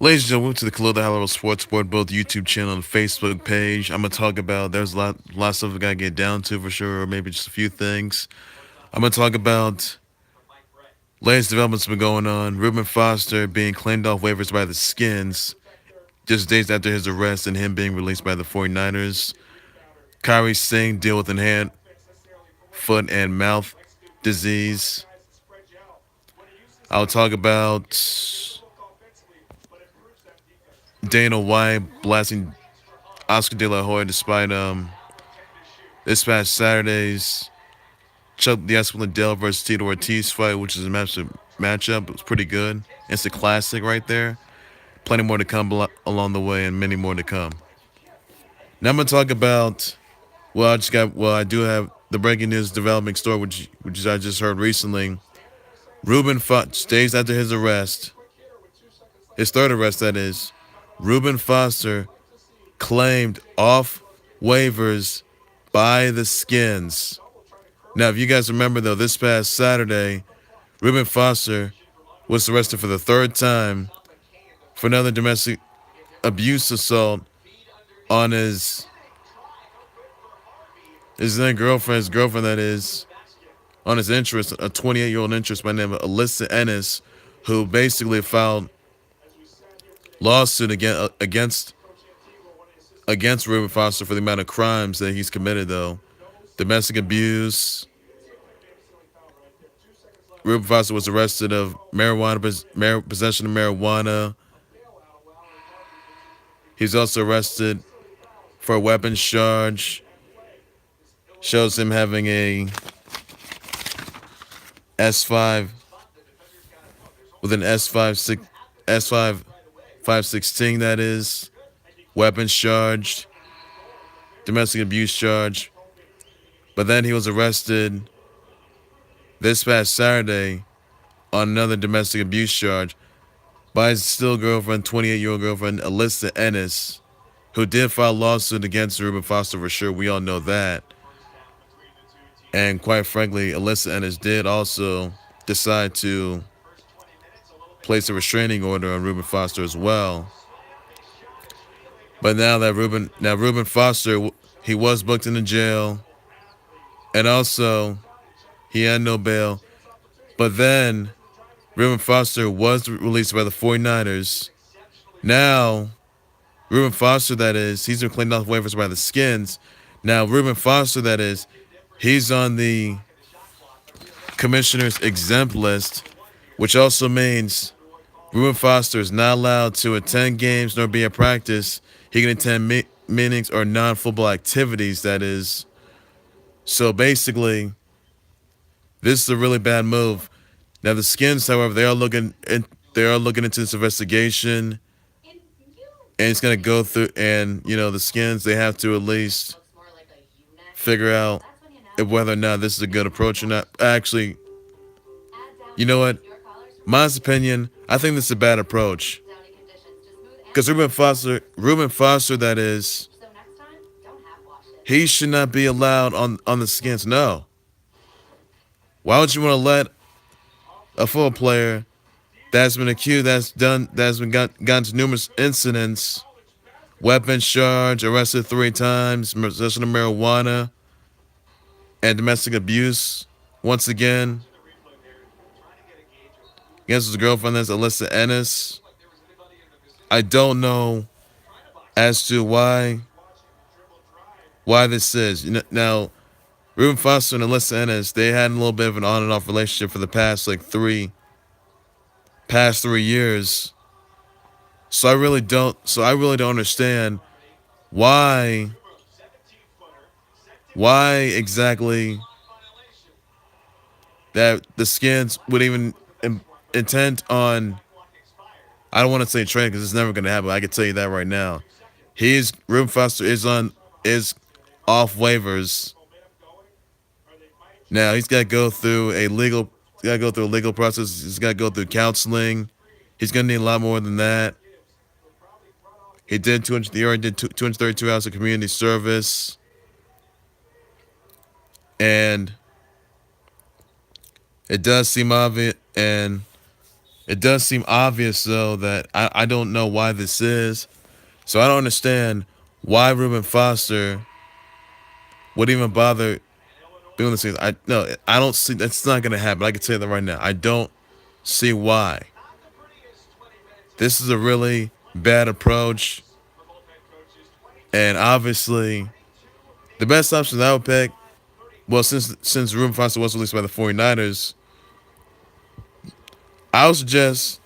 Ladies and gentlemen, welcome to the Khalil the Sports Board, both YouTube channel and Facebook page. I'm gonna talk about there's a lot of stuff we gotta get down to for sure, or maybe just a few things. I'm gonna talk about latest developments been going on. Reuben Foster being claimed off waivers by the Skins just days after his arrest and him being released by the 49ers. Kairi Sane deal with hand, foot, and mouth disease. I'll talk about Dana White blasting Oscar De La Hoya despite this past Saturday's Chuck Liddell versus Tito Ortiz fight, which is a matchup. It was pretty good. It's a classic right there. Plenty more to come along the way, and many more to come. Now I'm gonna talk about I do have the breaking news developing story, which I just heard recently. Reuben Foster days after his arrest, his third arrest that is. Reuben Foster claimed off waivers by the Skins. Now, if you guys remember, though, this past Saturday, Reuben Foster was arrested for the third time for another domestic abuse assault on his then girlfriend that is, on his interest, a 28-year-old interest by the name of Alyssa Ennis, who basically filed lawsuit against Reuben Foster for the amount of crimes that he's committed, though. Domestic abuse. Reuben Foster was arrested of possession of marijuana. He's also arrested for a weapons charge. Shows him having a S5 with an S5 516, that is. Weapons charged. Domestic abuse charge. But then he was arrested this past Saturday on another domestic abuse charge by his still girlfriend, 28-year-old girlfriend, Alyssa Ennis, who did file a lawsuit against Reuben Foster for sure. We all know that. And quite frankly, Alyssa Ennis did also decide to place a restraining order on Reuben Foster as well. But now that Reuben Foster, he was booked into jail, and also he had no bail. But then Reuben Foster was released by the 49ers. Now, Reuben Foster, that is, he's been claimed off waivers by the Skins. Now, Reuben Foster, that is, he's on the commissioner's exempt list, which also means Reuben Foster is not allowed to attend games nor be at practice. He can attend meetings or non-football activities, that is. So basically, this is a really bad move. Now the Skins, however, they are looking into this investigation, and it's gonna go through. And the Skins, they have to at least figure out whether or not this is a good approach or not. Actually, you know what? My opinion, I think this is a bad approach. Because Reuben Foster, that is, he should not be allowed on the Skins. No. Why would you want to let a football player that's been accused, that's been gotten to numerous incidents, weapons charge, arrested 3 times, possession of marijuana, and domestic abuse, once again, against his girlfriend, that's Alyssa Ennis. I don't know as to why this is. Now, Reuben Foster and Alyssa Ennis, they had a little bit of an on and off relationship for the past 3 years. So I really don't understand why exactly that the Skins would even intend on. I don't want to say trade because it's never going to happen. I can tell you that right now. Reuben Foster is off waivers. Now he's got to go through a legal process. He's got to go through counseling. He's going to need a lot more than that. He already did 232 hours of community service, and it does seem obvious, and It does seem obvious though that I don't know why this is. So I don't understand why Reuben Foster would even bother doing this. I don't see that's not gonna happen. I can tell you that right now. I don't see why. This is a really bad approach. And obviously the best option I would pick, well, since Reuben Foster was released by the 49ers, I would suggest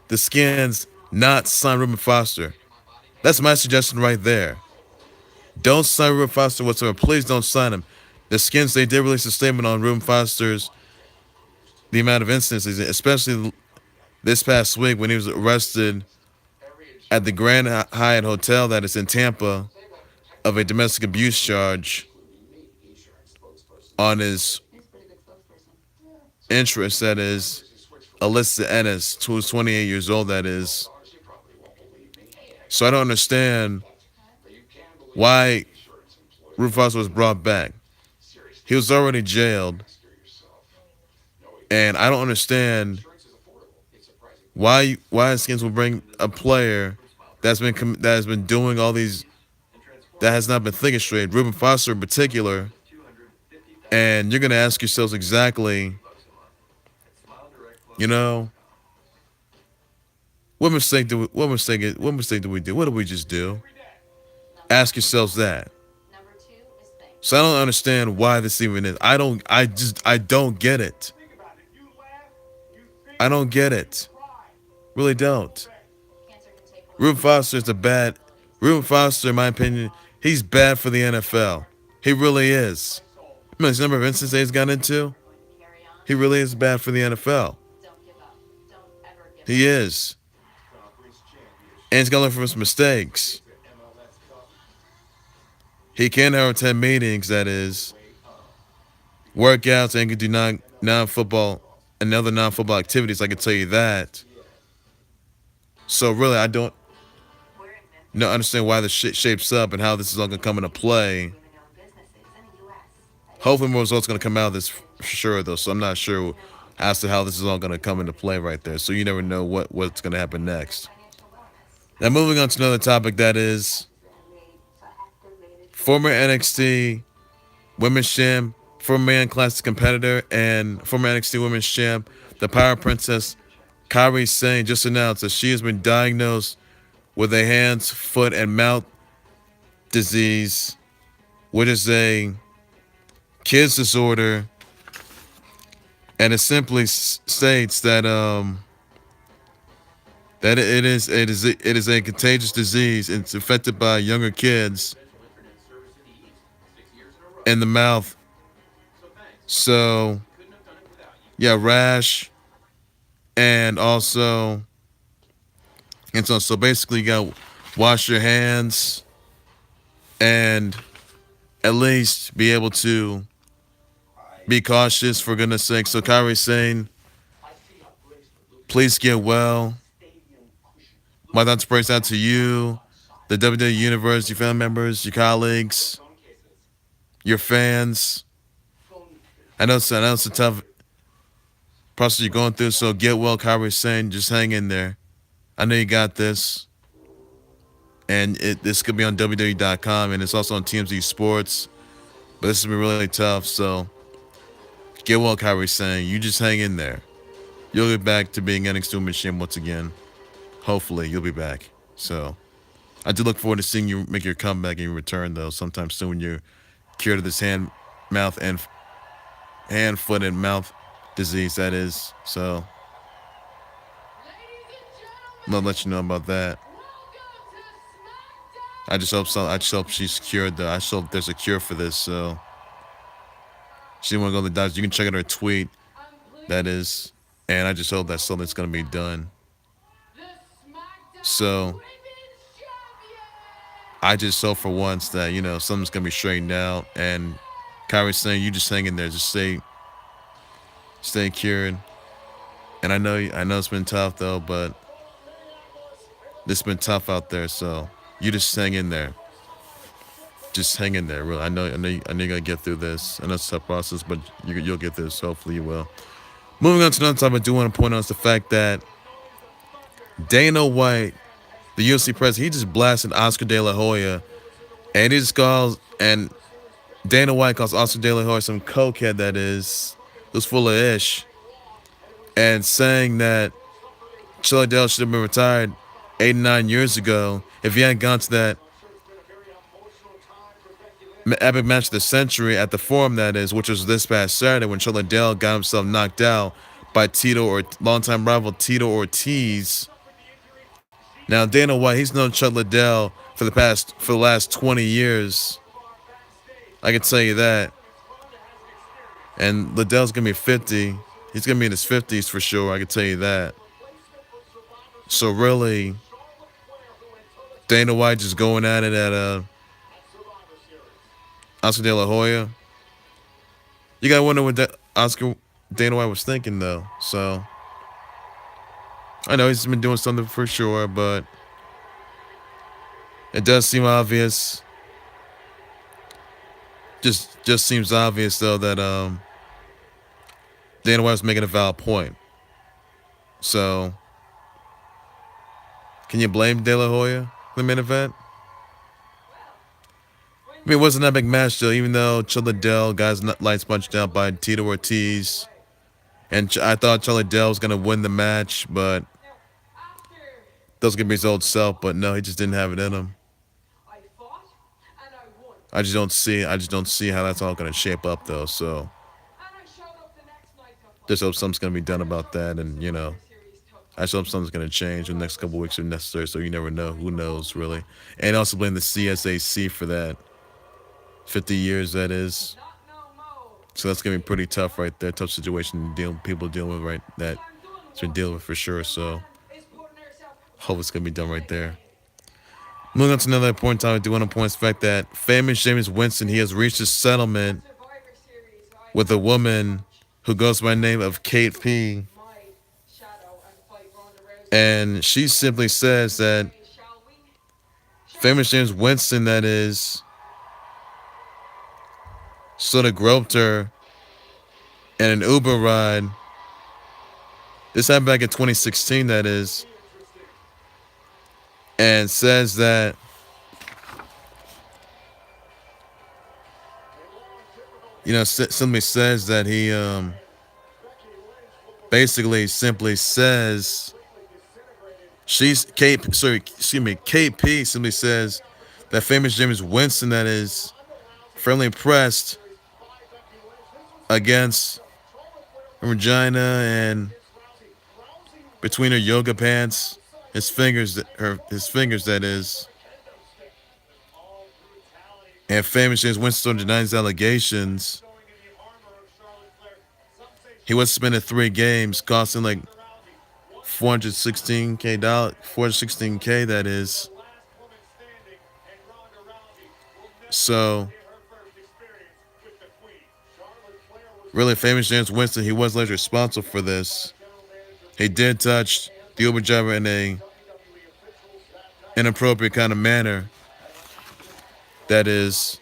the Skins not sign Reuben Foster. That's my suggestion right there. Don't sign Reuben Foster whatsoever. Please don't sign him. The Skins, they did release a statement on Reuben Foster's, the amount of instances, especially this past week when he was arrested at the Grand Hyatt Hotel that is in Tampa of a domestic abuse charge on his interest, that is, Alyssa Ennis, who's 28 years old, that is. So I don't understand why Reuben Foster was brought back. He was already jailed. And I don't understand why Skins will bring a player that has been doing all these, that has not been thinking straight, Reuben Foster in particular. And you're gonna ask yourselves exactly, you know, what mistake did we do? What did we just do? Ask yourselves that. So I don't understand why this even is. I don't get it. I don't get it. Really don't. Reuben Foster, in my opinion, he's bad for the NFL. He really is. Remember the number of instances he's got into? He really is bad for the NFL. He is. And he's got to learn from his mistakes. He can't attend meetings, that is, workouts, and can do non-football and other non-football activities. I can tell you that. So really, I don't understand why this shit shapes up and how this is all going to come into play. Hopefully more results going to come out of this for sure, though. So I'm not sure as to how this is all going to come into play right there. So you never know what's going to happen next. Now moving on to another topic, that is former NXT Women's Champ, former Man Classic competitor, and former NXT Women's Champ, the Power Princess, Kairi Sane, just announced that she has been diagnosed with a hands, foot, and mouth disease, which is a kid's disorder, and it simply states that that it is a contagious disease. It's affected by younger kids in the mouth. So, yeah, rash, and also, and so basically you gotta wash your hands and at least be able to be cautious, for goodness sake. So Kairi Sane, please get well. My thoughts and prayers out to you, the WWE Universe, your family members, your colleagues, your fans. I know it's a tough process you're going through, so get well, Kairi Sane. Just hang in there. I know you got this. And this could be on WWE.com, and it's also on TMZ Sports. But this has been really tough, so get well, Kairi Sane. You just hang in there. You'll get back to being NXT Women's Champ once again. Hopefully, you'll be back. So I do look forward to seeing you make your comeback and your return, though, sometime soon when you're cured of this hand, foot, and mouth disease, that is. So I'm gonna let you know about that. I just hope she's cured, though. I just hope there's a cure for this. So she didn't want to go to the doctor. You can check out her tweet, that is. And I just hope that's something that's gonna be done. So I just hope for once that, something's gonna be straightened out. And Kairi Sane, you just hang in there, just stay cured. And I know it's been tough, though, but it's been tough out there. So you just hang in there. Just hang in there. Really, I know you're gonna get through this. I know it's a tough process, but you'll get through this. Hopefully you will. Moving on to another topic, I do want to point out is the fact that Dana White, the UFC president, he just blasted Oscar De La Hoya, and he just calls and Dana White calls Oscar De La Hoya some cokehead that is, who's full of ish, and saying that Chuck Liddell should have been retired 8 or 9 years ago if he hadn't gone to that epic match of the century at the Forum, that is, which was this past Saturday when Chuck Liddell got himself knocked out by longtime rival Tito Ortiz. Now Dana White, he's known Chuck Liddell for the last 20 years. I can tell you that. And Liddell's gonna be 50. He's gonna be in his 50s for sure. I can tell you that. So really, Dana White just going at it at Oscar De La Hoya. You gotta wonder what Dana White was thinking though. So I know he's been doing something for sure, but it does seem obvious. Just seems obvious though that Dana White was making a valid point. So can you blame De La Hoya for the main event? I mean, it wasn't that big match though, even though Chuck Liddell got his lights punched out by Tito Ortiz. And I thought Chuck Liddell was going to win the match, but that was going to be his old self. But no, he just didn't have it in him. I just don't see how that's all going to shape up though. So just hope something's going to be done about that. And, you know, I just hope something's going to change in the next couple of weeks if necessary. So you never know. Who knows, really? And also blame the CSAC for that. 50 years, that is. So that's going to be pretty tough right there. Tough situation people dealing with right that it's been dealing with for sure. So hope it's going to be done right there. Moving on to another important topic, I do want to point out the fact that famous James Winston, he has reached a settlement with a woman who goes by the name of Kate P. And she simply says that famous James Winston, that is, sort of groped her in an Uber ride. This happened back in 2016, that is. And says that simply says that he basically simply says Kate P simply says that famous James Winston, that is, firmly impressed against her vagina and between her yoga pants, his fingers, that is. And famous James Winston denies allegations. He was suspended 3 games, costing like $416K, that is. So really, famous James Winston, he was later responsible for this. He did touch the Uber driver in a inappropriate kind of manner. That is.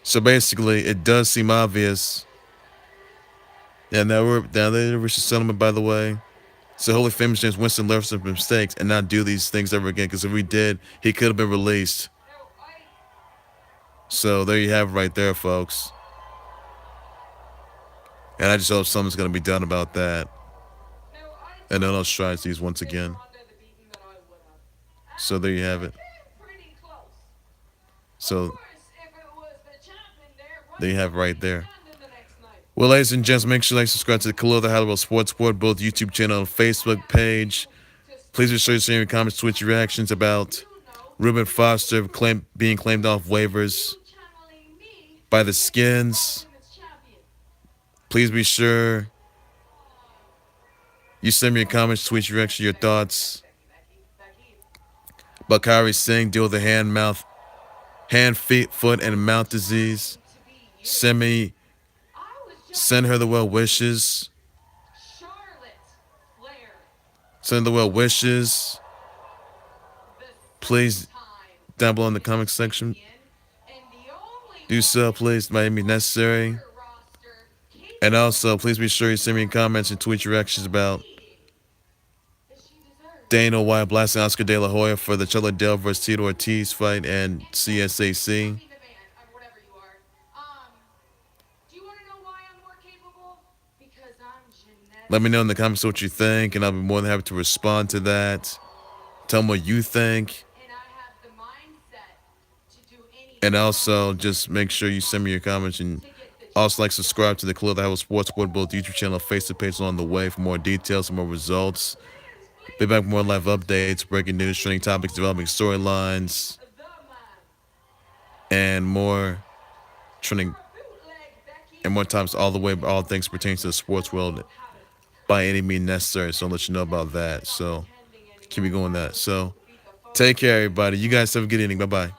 So basically, it does seem obvious. And now they reached a settlement, by the way. So hopefully famous James Winston learns from mistakes and not do these things ever again. Because if he did, he could have been released. So there you have it right there, folks. And I just hope something's going to be done about that. And then I'll try these once again. So there you have it. So there you have it right there. Well, ladies and gents, make sure you like, subscribe to the Khalil the Halliwell Sports Board, both YouTube channel and Facebook page. Please be sure to share your comments, Twitch reactions about Reuben Foster being claimed off waivers by the Skins. Please be sure you send me your comments, tweet your reaction, your thoughts about Kairi Sane, deal with the hand, feet, foot, and mouth disease. Send her the well wishes. Send the well wishes. Please, down below in the comment section. Do so, please. Might be necessary. And also, please be sure you send me comments and tweet your reactions about Dana White blasting Oscar De La Hoya for the Chuck Liddell versus Tito Ortiz fight and CSAC. Let me know in the comments what you think, and I'll be more than happy to respond to that. Tell me what you think. And also, just make sure you send me your comments and also subscribe to the Khalil the Sports Board Build YouTube channel, Facebook page on the way for more details and more results. Be back with more live updates, breaking news, trending topics, developing storylines, and more trending, and more times all the way, all things pertaining to the sports world by any means necessary. So I'll let you know about that. So keep me going that. So take care, everybody. You guys have a good evening. Bye-bye.